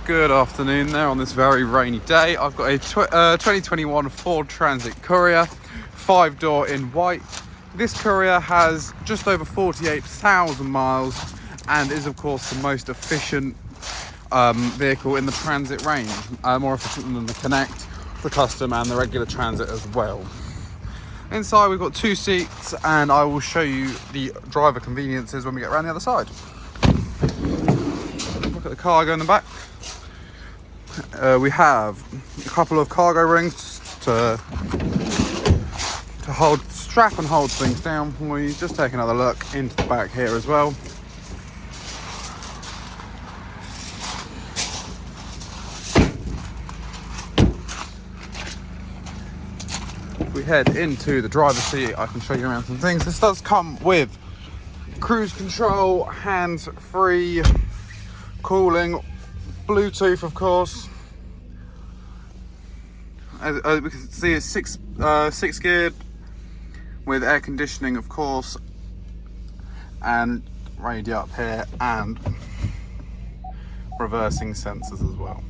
Good afternoon there on this very rainy day. I've got a 2021 Ford Transit Courier, 5-door in white. This Courier has just over 48,000 miles and is of course the most efficient vehicle in the Transit range, more efficient than the Connect, the Custom and the regular Transit as well. Inside we've got 2 seats and I will show you the driver conveniences when we get around the other side. Look at the cargo in the back. We have a couple of cargo rings to strap and hold things down. We just take another look into the back here as well. If we head into the driver's seat, I can show you around some things. This does come with cruise control, hands-free, cooling, Bluetooth of course. As we can see, it's six geared with air conditioning of course, and radio up here and reversing sensors as well.